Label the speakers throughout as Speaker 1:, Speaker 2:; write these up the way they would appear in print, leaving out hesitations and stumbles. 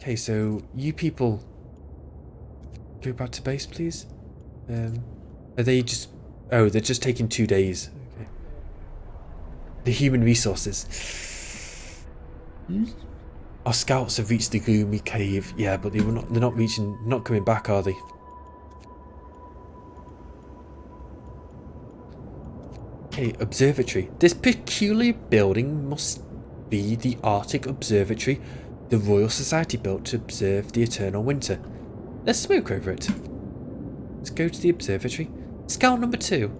Speaker 1: Okay, so you people go back to base, please. Are they just... Oh, they're just taking 2 days. Okay. The human resources. Our scouts have reached the gloomy cave. Yeah, but they're not coming back, are they? Okay, observatory. This peculiar building must be the Arctic Observatory the Royal Society built to observe the eternal winter. Let's smoke over it. Let's go to the observatory. Scout number 2.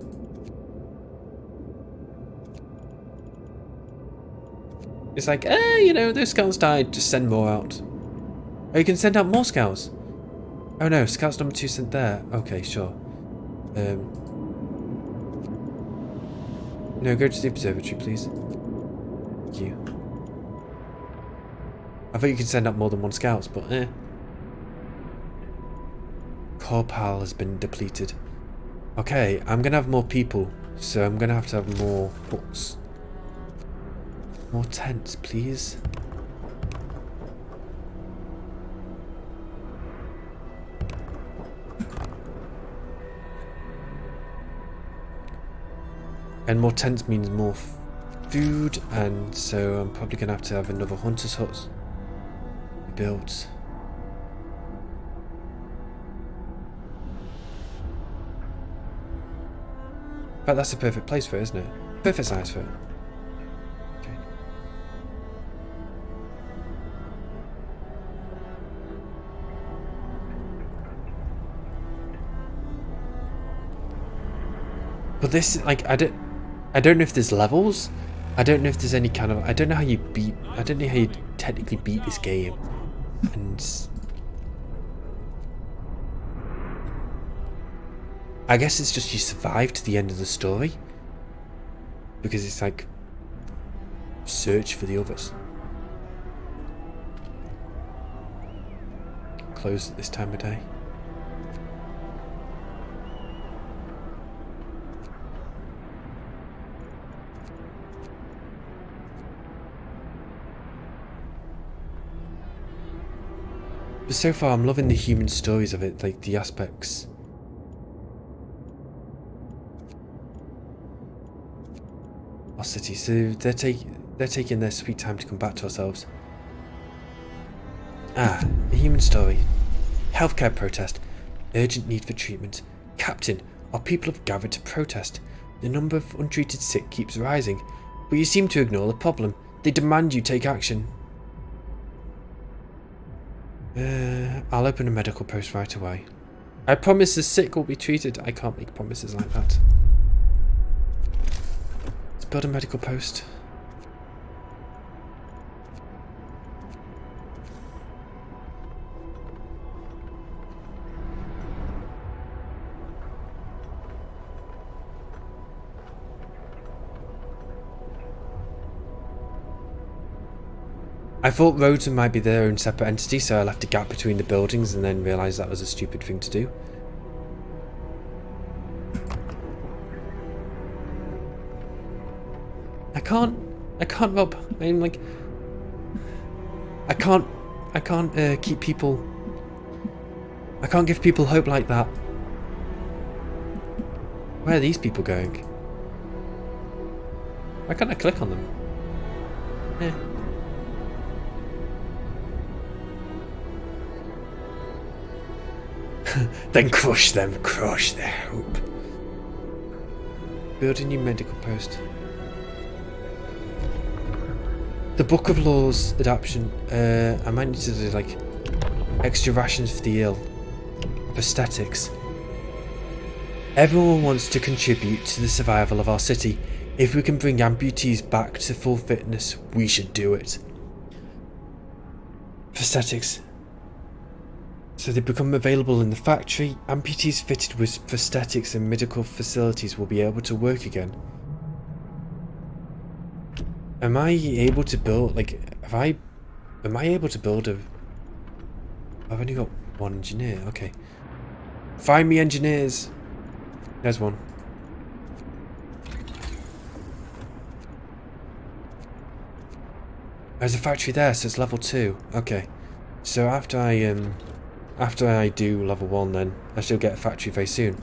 Speaker 1: It's like, you know, those scouts died, just send more out. Oh, you can send out more scouts. Oh no, scouts number 2 sent there. Okay, sure. No, go to the observatory, please. Thank you. I thought you could send out more than 1 scouts, but Core pal has been depleted. Okay, I'm gonna have more people, so I'm gonna have to have more huts. More tents, please. And more tents means more food, and so I'm probably gonna have to have another hunter's hut built. But that's the perfect place for it, isn't it? Perfect size for it. Okay. But this, like, I don't know if there's levels. I don't know if there's any kind of... I don't know how you technically beat this game. And... I guess it's just you survive to the end of the story. Because it's like... search for the others. Closed at this time of day. But so far I'm loving the human stories of it, like the aspects. Our city, so they're taking their sweet time to come back to ourselves. Ah, a human story. Healthcare protest. Urgent need for treatment. Captain, our people have gathered to protest. The number of untreated sick keeps rising, but you seem to ignore the problem. They demand you take action. I'll open a medical post right away. I promise the sick will be treated. I can't make promises like that. Let's build a medical post. I thought roads might be their own separate entity, so I left a gap between the buildings and then realised that was a stupid thing to do. I can't rob. I'm like... I can't keep people... I can't give people hope like that. Where are these people going? Why can't I click on them? Then crush them, crush their hope. Build a new medical post. The Book of Laws adaptation. I might need to do like extra rations for the ill. Prosthetics. Everyone wants to contribute to the survival of our city. If we can bring amputees back to full fitness, we should do it. Prosthetics. So they become available in the factory. Amputees fitted with prosthetics and medical facilities will be able to work again. Am I able to build, like, am I able to build a... I've only got 1 engineer, okay. Find me engineers. There's one. There's a factory there, so it's level 2. Okay. So after I do level 1, then I shall get a factory very soon.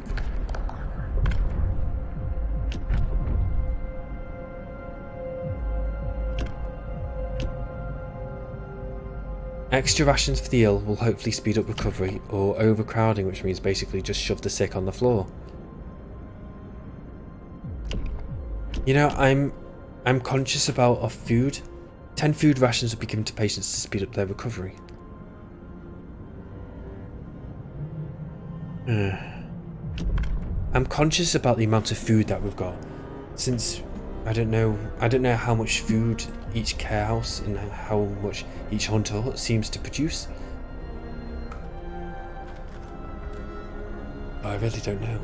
Speaker 1: Extra rations for the ill will hopefully speed up recovery, or overcrowding, which means basically just shove the sick on the floor. You know, I'm conscious about our food. 10 food rations will be given to patients to speed up their recovery. I'm conscious about the amount of food that we've got, since I don't know how much food each care house and how much each hunter hut seems to produce. I really don't know.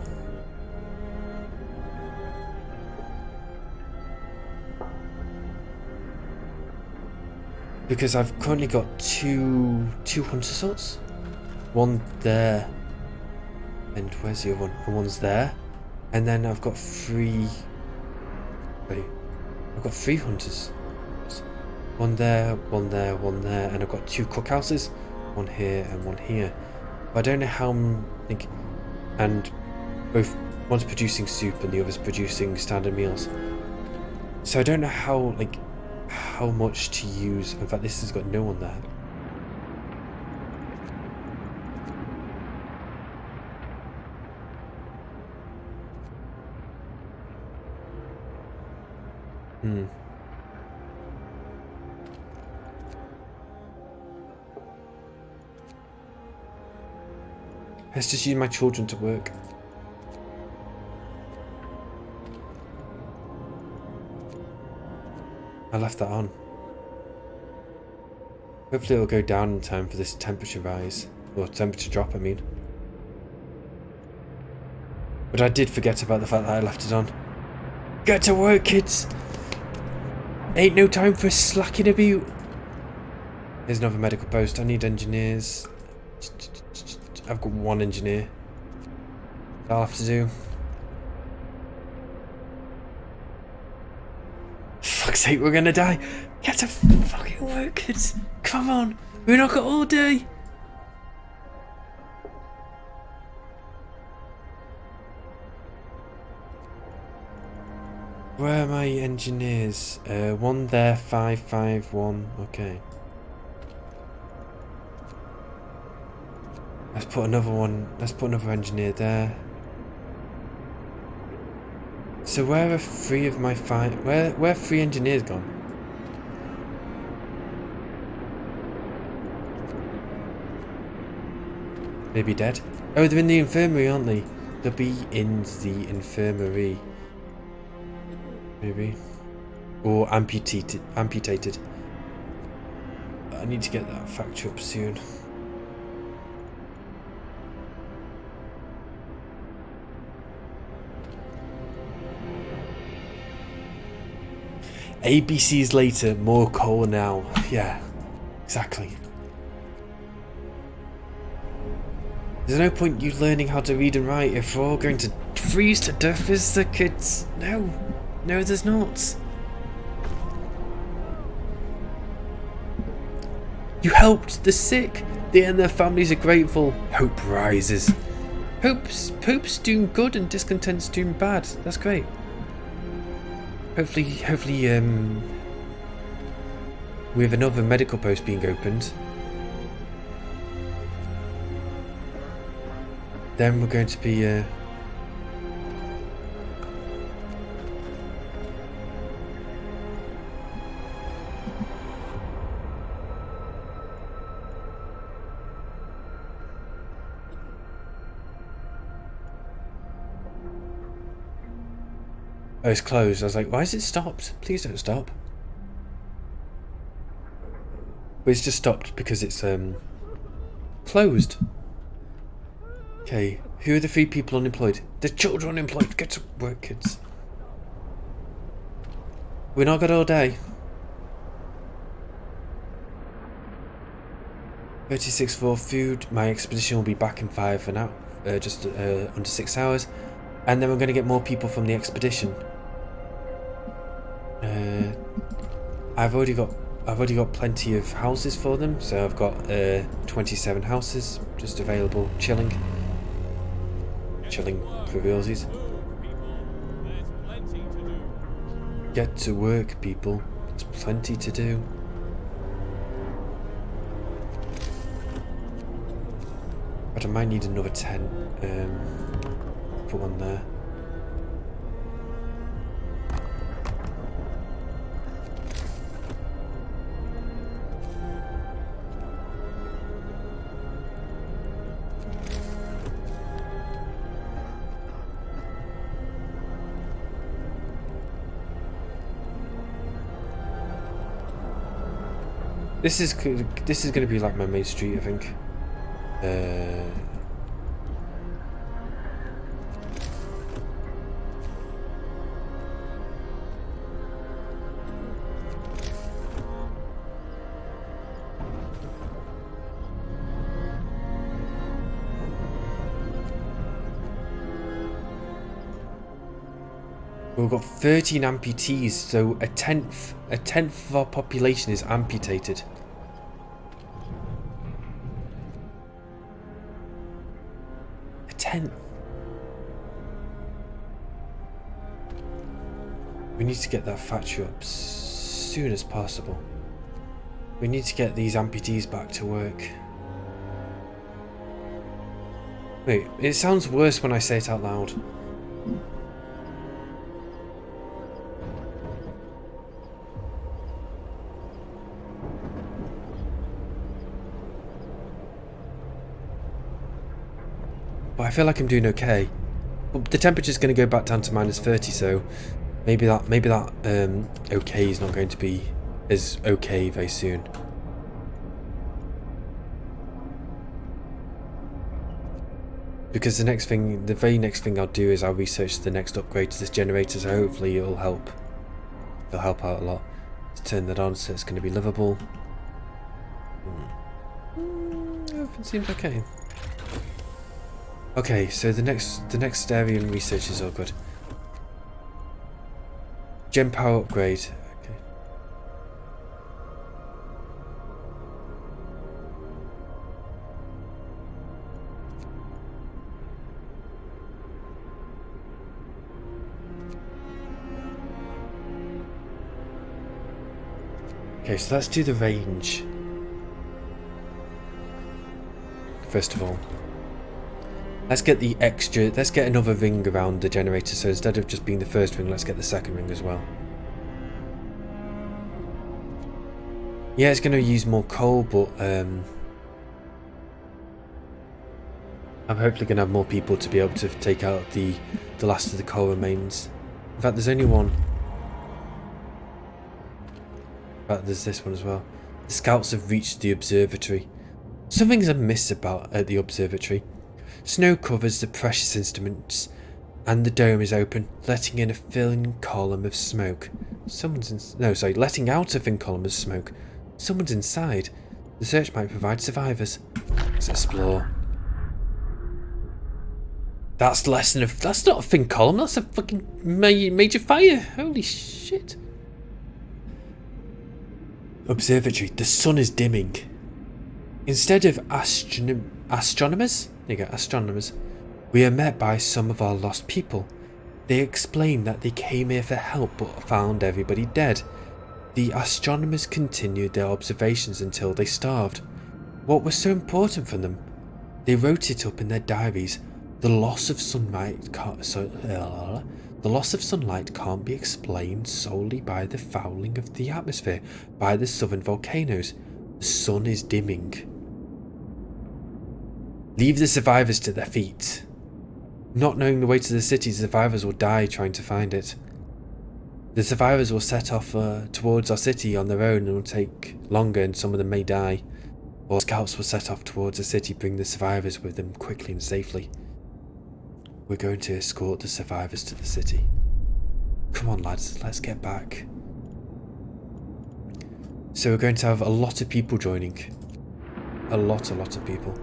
Speaker 1: Because I've currently got two hunter huts. One there. And where's the other one? And one's there. And then I've got 3... Wait. I've got 3 hunters. One there, one there, one there. And I've got 2 cookhouses. One here and one here. But I don't know how... And both... One's producing soup and the other's producing standard meals. So I don't know how, how much to use. In fact, this has got no one there. Let's just use my children to work. I left that on. Hopefully it'll go down in time for this temperature rise. Or temperature drop, I mean. But I did forget about the fact that I left it on. Get to work, kids! Ain't no time for slacking about. There's another medical post. I need engineers. I've got 1 engineer. I'll have to do. Fuck's sake, we're gonna die. Get to fucking work, kids. Come on. We've not got all day. Where are my engineers? 1 there, 5, 5, 1. Okay. Let's put another one. Let's put another engineer there. So where are 3 of my 5? Where are 3 engineers gone? Maybe dead. Oh, they're in the infirmary, aren't they? They'll be in the infirmary. Maybe. Or amputated. I need to get that factory up soon. ABCs later, more coal now. Yeah, exactly. There's no point you learning how to read and write if we're all going to freeze to death as the kids. No, there's not. You helped the sick. They and their families are grateful. Hope rises. Hope's doing good and discontent's doing bad. That's great. Hopefully, with another medical post being opened, then we're going to be, Oh, it's closed. I was like, why is it stopped? Please don't stop. But it's just stopped because it's closed. Okay, who are the 3 people unemployed? The children unemployed. Get to work, kids. We're not got all day. 36 for food. My expedition will be back in 5 an hour, just under 6 hours. And then we're going to get more people from the expedition. I've already got... I've already got plenty of houses for them, so I've got 27 houses just available, chilling for realsies. Get to work, people. There's plenty to do. But I might need another tent. Put one there. This is going to be like my main street, I think. We've got 13 amputees, so a tenth of our population is amputated. A tenth. We need to get that factory up as soon as possible. We need to get these amputees back to work. Wait, it sounds worse when I say it out loud. But I feel like I'm doing okay. But the temperature's going to go back down to -30, so maybe that okay is not going to be as okay very soon. Because the very next thing I'll do is I'll research the next upgrade to this generator, so hopefully it'll help. It'll help out a lot. Let's turn that on so it's going to be livable. Everything seems okay. Okay, so the next area in research is all good. Gen power upgrade. Okay. Okay, so let's do the range. First of all. Let's get another ring around the generator, so instead of just being the first ring, let's get the second ring as well. Yeah, it's going to use more coal, but I'm hopefully going to have more people to be able to take out the last of the coal remains. In fact, there's only one. In fact, there's this one as well. The scouts have reached the observatory. Something's amiss at the observatory. Snow covers the precious instruments, and the dome is open, letting in a thin column of smoke. Letting out a thin column of smoke. Someone's inside. The search might provide survivors. Let's explore. That's not a thin column. That's a fucking major fire. Holy shit! Observatory. The sun is dimming. Instead of astronomers. There you go, astronomers. We are met by some of our lost people. They explain that they came here for help but found everybody dead. The astronomers continued their observations until they starved. What was so important for them? They wrote it up in their diaries. The loss of sunlight can't be explained solely by the fouling of the atmosphere by the southern volcanoes. The sun is dimming. Leave the survivors to their feet. Not knowing the way to the city, survivors will die trying to find it. The survivors will set off towards our city on their own and will take longer, and some of them may die. Or scouts will set off towards the city, bring the survivors with them quickly and safely. We're going to escort the survivors to the city. Come on lads, let's get back. So we're going to have a lot of people joining. A lot of people.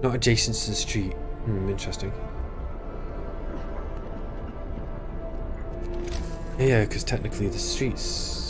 Speaker 1: Not adjacent to the street. Interesting. Yeah, because technically the streets...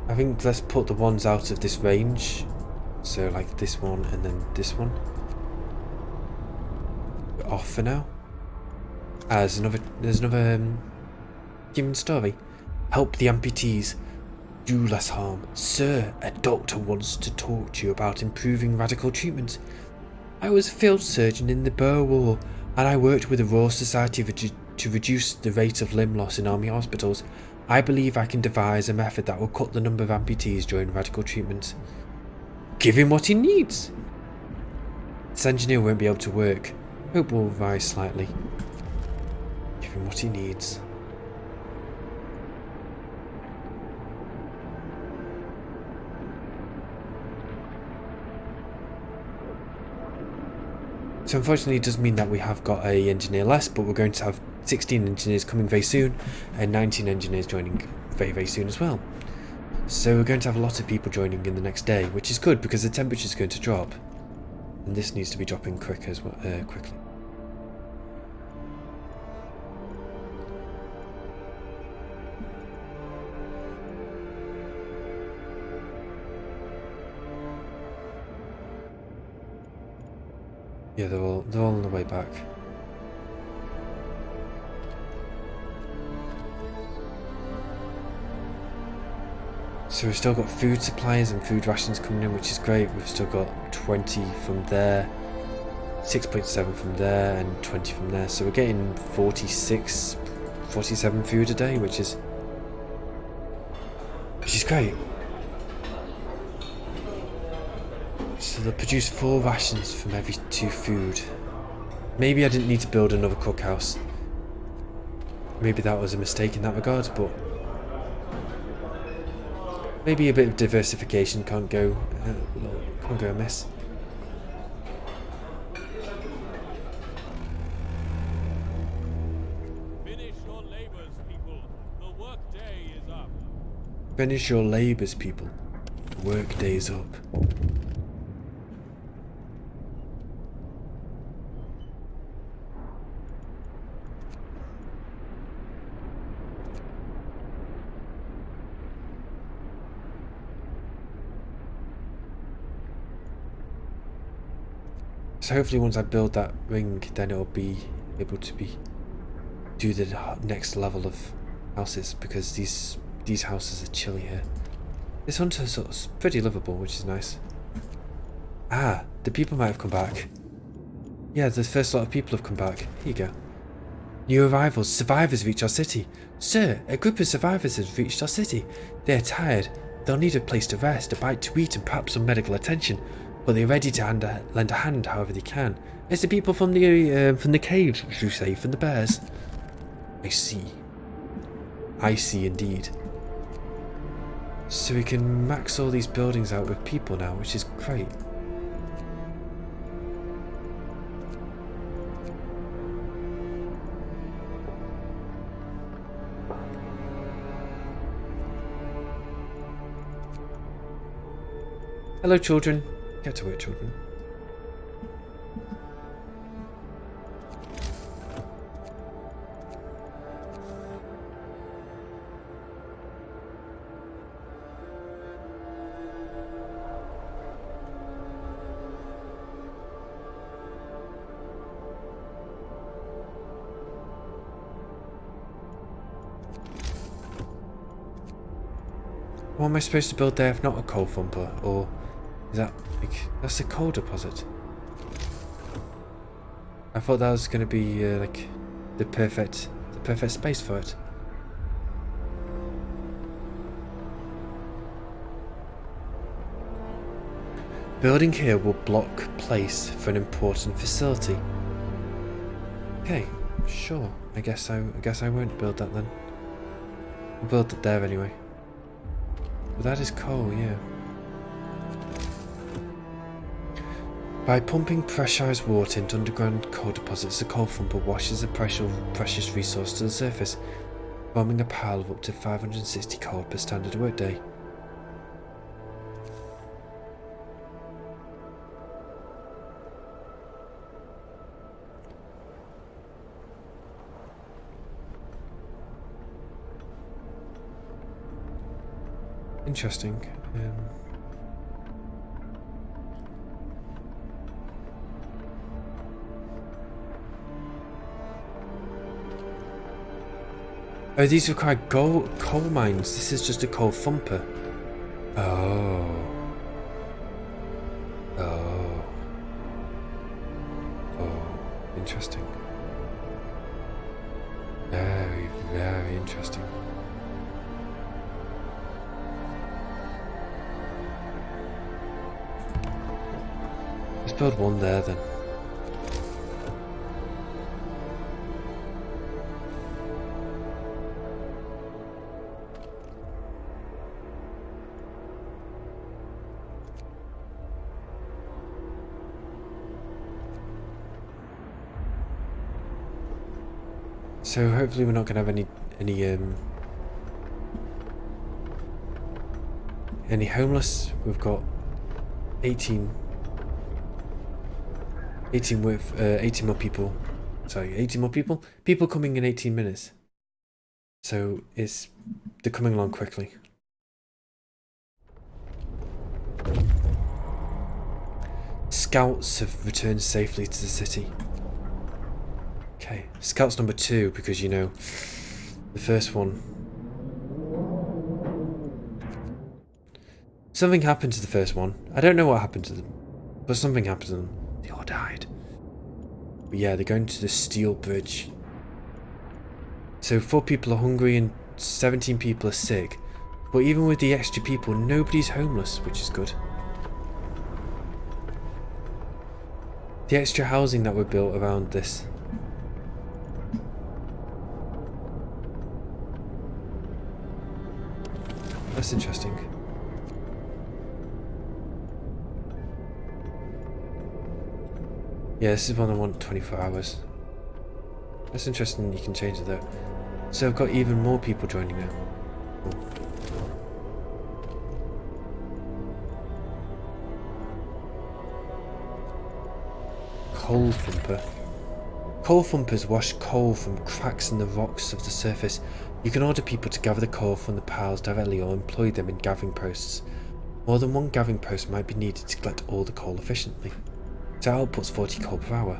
Speaker 1: I think let's put the ones out of this range. So like this one and then this one. We're off for now. There's another human story. Help the amputees. Do less harm. Sir, a doctor wants to talk to you about improving radical treatment. I was a field surgeon in the Boer War, and I worked with the Royal Society to reduce the rate of limb loss in army hospitals. I believe I can devise a method that will cut the number of amputees during radical treatment. Give him what he needs. This engineer won't be able to work. Hope will rise slightly. Give him what he needs. So unfortunately it does mean that we have got a engineer less, but we're going to have 16 engineers coming very soon and 19 engineers joining very soon as well. So we're going to have a lot of people joining in the next day, which is good because the temperature is going to drop. And this needs to be dropping quick as well, quickly. Yeah, they're all on the way back. So we've still got food supplies and food rations coming in, which is great. We've still got 20 from there, 6.7 from there, and 20 from there. So we're getting 47 food a day, which is great. So they'll produce 4 rations from every 2 food. Maybe I didn't need to build another cookhouse. Maybe that was a mistake in that regard, but maybe a bit of diversification can't go amiss.
Speaker 2: Finish your labors, people. The work day is up.
Speaker 1: Finish your labours, people. The work day is up. So hopefully once I build that ring, then it'll be able to do the next level of houses, because these houses are chilly here. This hunter's sort of pretty livable, which is nice. Ah, the people might have come back. Yeah, the first lot of people have come back. Here you go. New arrivals, survivors reach our city. Sir, a group of survivors has reached our city. They are tired. They'll need a place to rest, a bite to eat, and perhaps some medical attention. But they're ready to lend a hand however they can. It's the people from the caves, should you say, from the bears. I see. I see indeed. So we can max all these buildings out with people now, which is great. Hello, children. Get to it, children. What am I supposed to build there if not a coal thumper? Or is that like, that's a coal deposit? I thought that was going to be like the perfect space for it. Building here will block place for an important facility. Okay, sure. I guess I won't build that then. I'll build it there anyway. But that is coal, yeah. By pumping pressurized water into underground coal deposits, the coal thumper washes the precious resource to the surface, forming a pile of up to 560 coal per standard workday. Interesting. Oh, these require coal mines. This is just a coal thumper. Oh. Oh. Oh. Interesting. Very, very interesting. Let's build one there then. So hopefully we're not going to have any homeless. We've got 18 more people. Sorry, 18 more people. People coming in 18 minutes. So they're coming along quickly. Scouts have returned safely to the city. Okay, Scouts number 2, because you know, the first one. Something happened to the first one. I don't know what happened to them, but something happened to them. They all died. But yeah, they're going to the steel bridge. So 4 people are hungry and 17 people are sick. But even with the extra people, nobody's homeless, which is good. The extra housing that were built around this. That's interesting. Yeah, this is one I want 24 hours. That's interesting, you can change it though. So I've got even more people joining now. Cool. Coal thumper. Coal thumpers wash coal from cracks in the rocks of the surface. You can order people to gather the coal from the piles directly or employ them in gathering posts. More than one gathering post might be needed to collect all the coal efficiently. So outputs 40 coal per hour.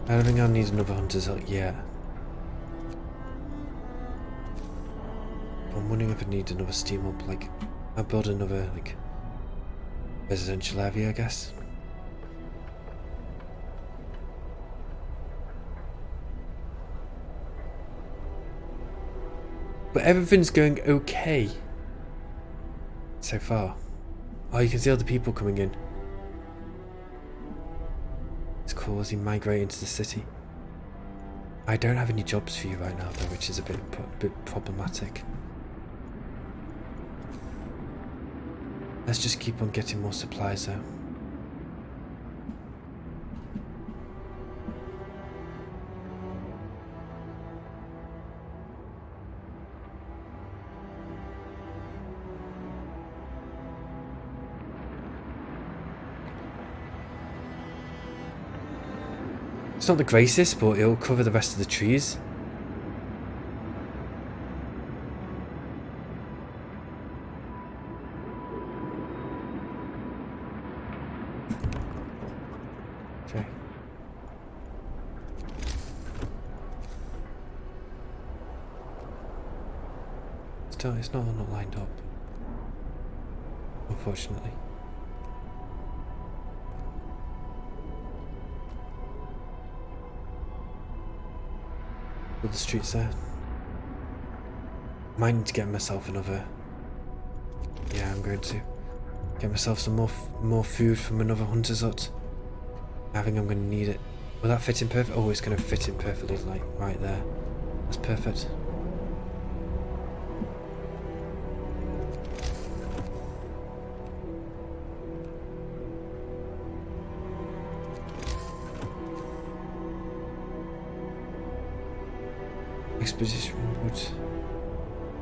Speaker 1: I don't think I'll need another hunter's hut yet. I'm wondering if I need another steam up, like, I'll build another, like, residential area, I guess. But everything's going okay so far. Oh, you can see all the people coming in. It's cool as you migrate into the city. I don't have any jobs for you right now though, which is a bit problematic. Let's just keep on getting more supplies though. It's not the greatest, but it'll cover the rest of the trees. Okay. Still, it's not lined up. Unfortunately. But the streets there. Might need to get myself another. Yeah, I'm going to get myself some more food from another hunter's hut. I think I'm going to need it. Will that fit in perfect? Oh, it's going to fit in perfectly, like right there. That's perfect. Exposition would.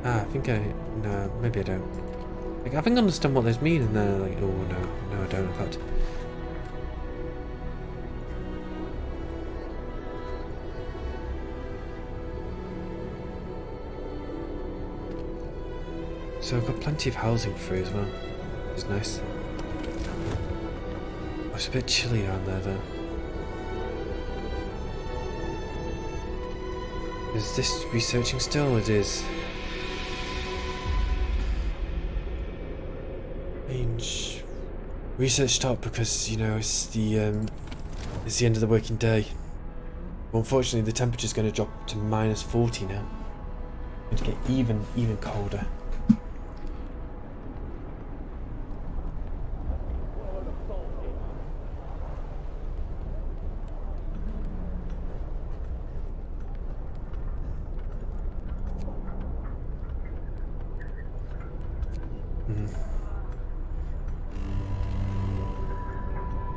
Speaker 1: I think no, maybe I don't. Like, I think I understand what those mean, and then like, oh no, I don't. In fact. So I've got plenty of housing free as well, which is nice. Oh, it's a bit chilly down there though. Is this researching still? It is. Range. Research stop because, you know, it's the end of the working day. Well, unfortunately, the temperature's going to drop to -40 now. It's going to get even colder.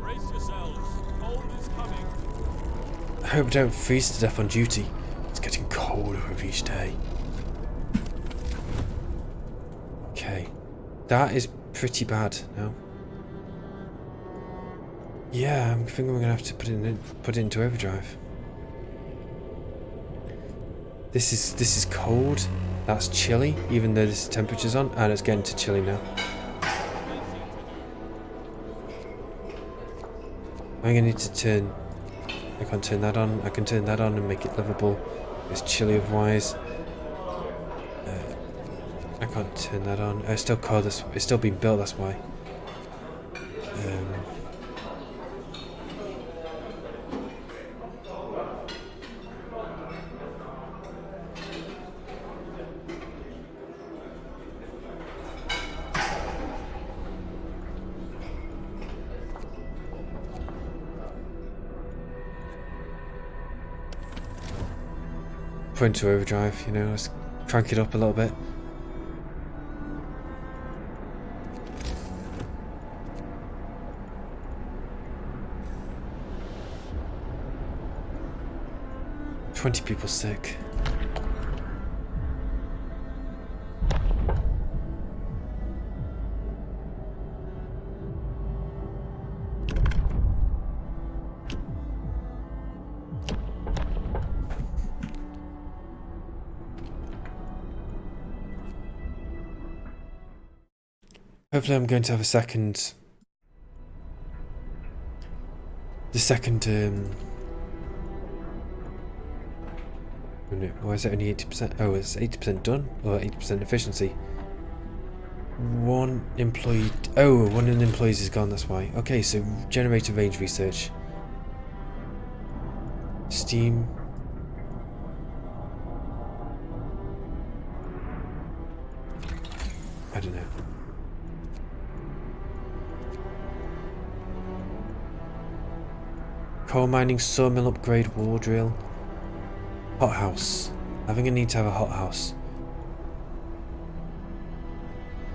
Speaker 2: Brace yourselves. Cold is coming.
Speaker 1: I hope I don't freeze to death on duty. It's getting colder with each day. Okay. That is pretty bad now. Yeah, I'm thinking we're gonna have to put it into overdrive. This is cold. That's chilly, even though this temperature's on, and it's getting to chilly now. I'm gonna need to turn. I can't turn that on. I can turn that on and make it livable. It's chilly otherwise. I can't turn that on. It's still cold. It's still being built. That's why. Put into overdrive. You know, let's crank it up a little bit. "20 people sick." Hopefully I'm going to have the second, why is it only 80%? Oh, it's 80% done, or 80% efficiency. One of the employees is gone, that's why. Okay, so generator range research. Steam. I don't know. Coal mining, sawmill upgrade, war drill. Hothouse. I think I need to have a hothouse.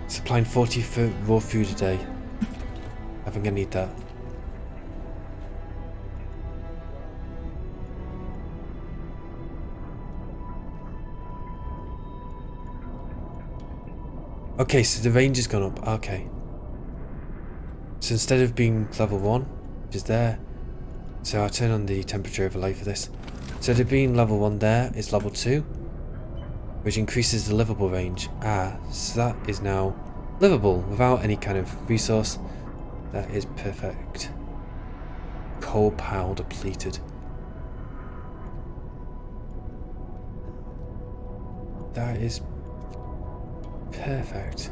Speaker 1: Supplying 40 for raw food a day. I think I need that. Okay, so the range has gone up. Okay. So instead of being level 1, which is there, so I'll turn on the temperature overlay for this. So to being level 1 there is level 2, which increases the livable range. So that is now livable without any kind of resource. That is perfect. coal pile depleted. That is perfect.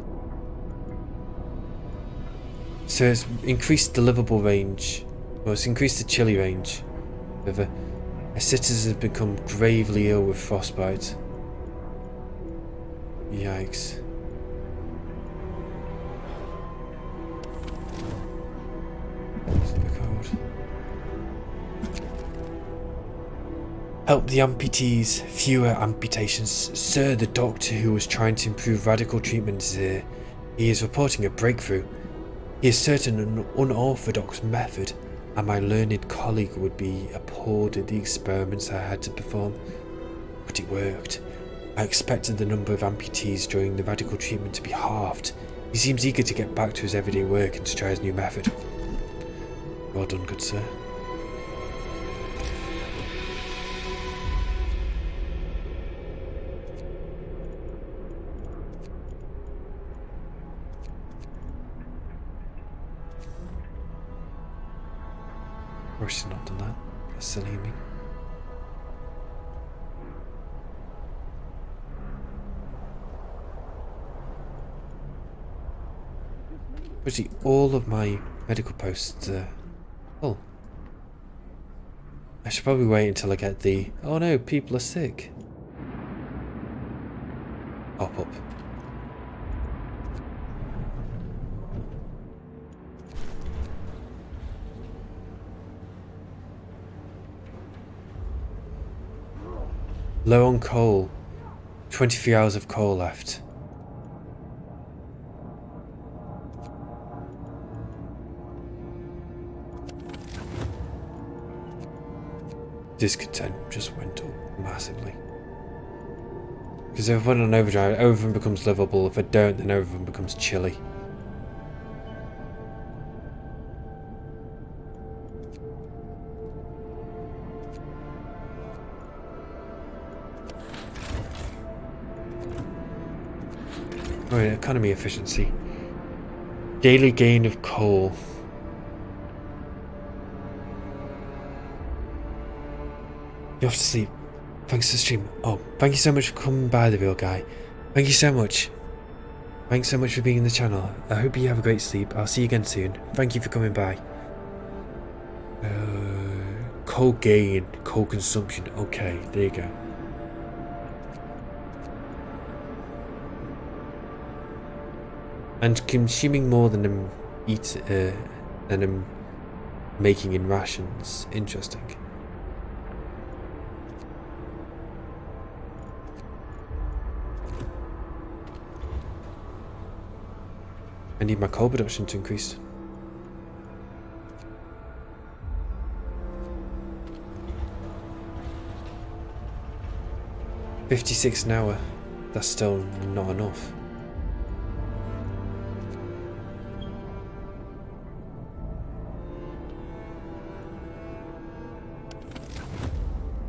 Speaker 1: So it's increased deliverable range. Well, it's increased the chili range. However, a citizen has become gravely ill with frostbite. Yikes. Help the amputees. Fewer amputations. Sir, the doctor who was trying to improve radical treatment is here. He is reporting a breakthrough. He is certain an unorthodox method, and my learned colleague would be appalled at the experiments I had to perform. But it worked. I expected the number of amputees during the radical treatment to be halved. He seems eager to get back to his everyday work and to try his new method. Well done, good sir. Or she's not done that. That's silly of me. Actually, all of my medical posts are full. I should probably wait until I get the "oh no, people are sick" pop-up. Low on coal. 23 hours of coal left. Discontent just went up massively. Because if I put it on overdrive, everything becomes livable. If I don't, then everything becomes chilly. Right, economy efficiency. Daily gain of coal. You're off to sleep. Thanks for the stream. Oh, thank you so much for coming by, The Real Guy. Thank you so much. Thanks so much for being in the channel. I hope you have a great sleep. I'll see you again soon. Thank you for coming by. Coal gain. Coal consumption. Okay, there you go. And consuming more than I'm than I'm making in rations. Interesting. I need my coal production to increase. $56 an hour. That's still not enough.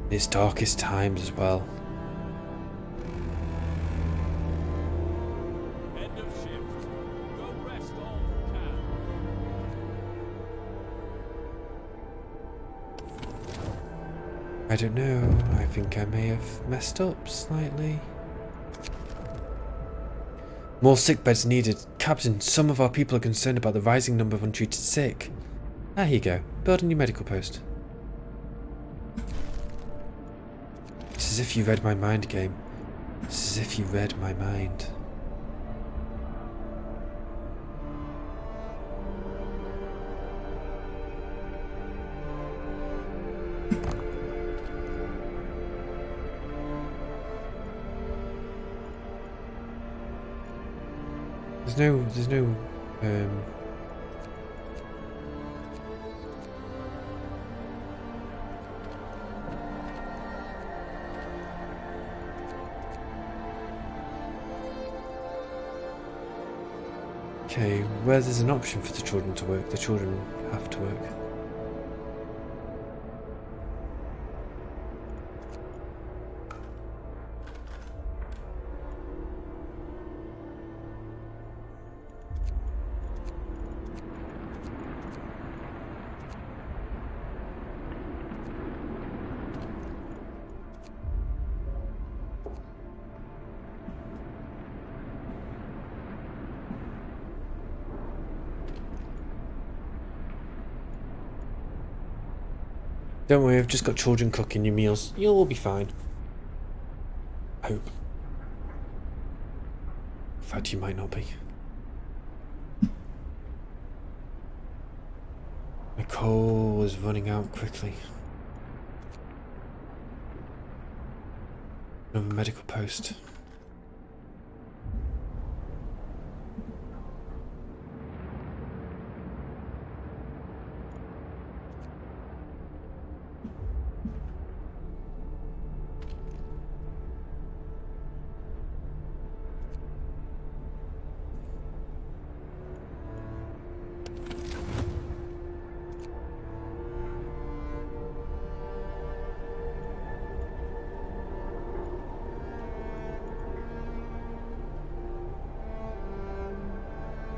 Speaker 1: It's darkest times as well.
Speaker 2: End of shift. Go rest all you can.
Speaker 1: I don't know. I think I may have messed up slightly. More sick beds needed. Captain, some of our people are concerned about the rising number of untreated sick. Ah, here you go. Build a new medical post. It's as if you read my mind, game. It's as if you read my mind. There's no okay, where there's an option for the children to work, the children have to work. Don't worry, I've just got children cooking your meals. You'll all be fine. I hope. In fact, you might not be. My coal is running out quickly. Another medical post.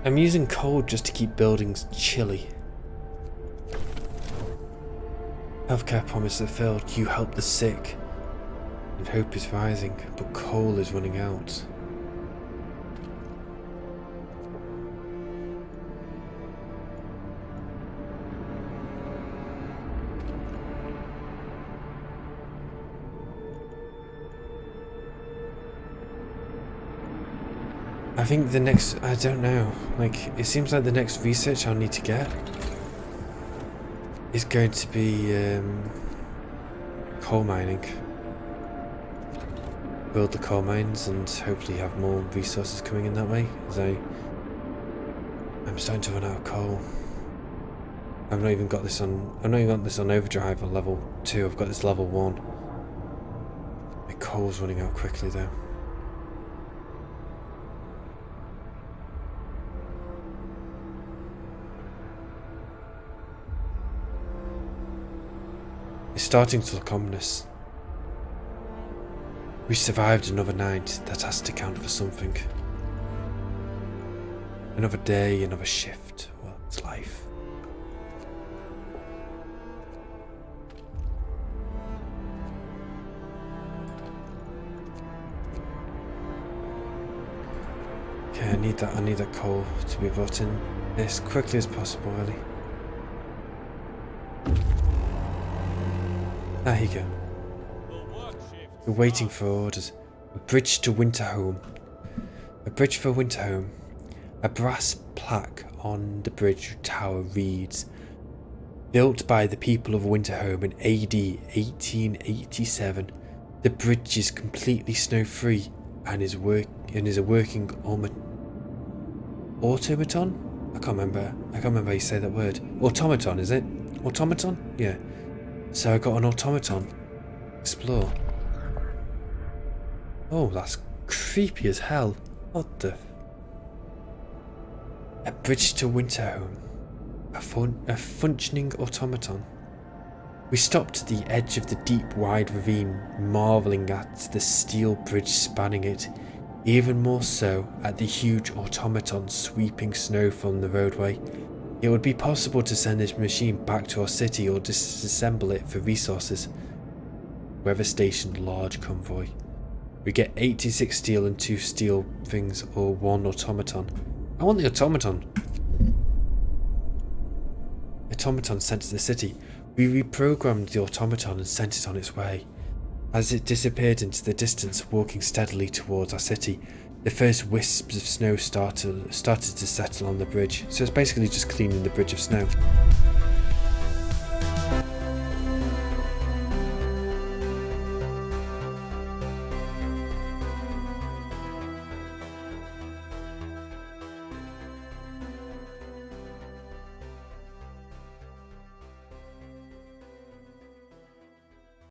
Speaker 1: I'm using coal just to keep buildings chilly. Healthcare promise that failed. You help the sick. And hope is rising, but coal is running out. I think the next, I don't know, like, it seems like the next research I'll need to get is going to be coal mining. Build the coal mines and hopefully have more resources coming in that way, as I'm starting to run out of coal. I've not even got this on overdrive on level 2, I've got this level 1. My coal's running out quickly though. It's starting to look ominous. We survived another night, that has to count for something. Another day, another shift, well, it's life. Okay, I need that coal to be brought in as quickly as possible, really. There you go. We're waiting for orders. A bridge to Winterhome. A bridge for Winterhome. A brass plaque on the bridge tower reads, built by the people of Winterhome in AD 1887. The bridge is completely snow-free and is a working automaton? I can't remember how you say that word. Automaton, is it? Automaton? Yeah. So I got an automaton. Explore. Oh, that's creepy as hell. What the? A bridge to Winterhome. A functioning automaton. We stopped at the edge of the deep, wide ravine, marvelling at the steel bridge spanning it. Even more so at the huge automaton sweeping snow from the roadway. It would be possible to send this machine back to our city or disassemble it for resources. Weather stationed large convoy. We get 86 steel and 2 steel things or 1 automaton. I want the automaton. Automaton sent to the city. We reprogrammed the automaton and sent it on its way. As it disappeared into the distance, walking steadily towards our city, the first wisps of snow started to settle on the bridge, so it's basically just cleaning the bridge of snow.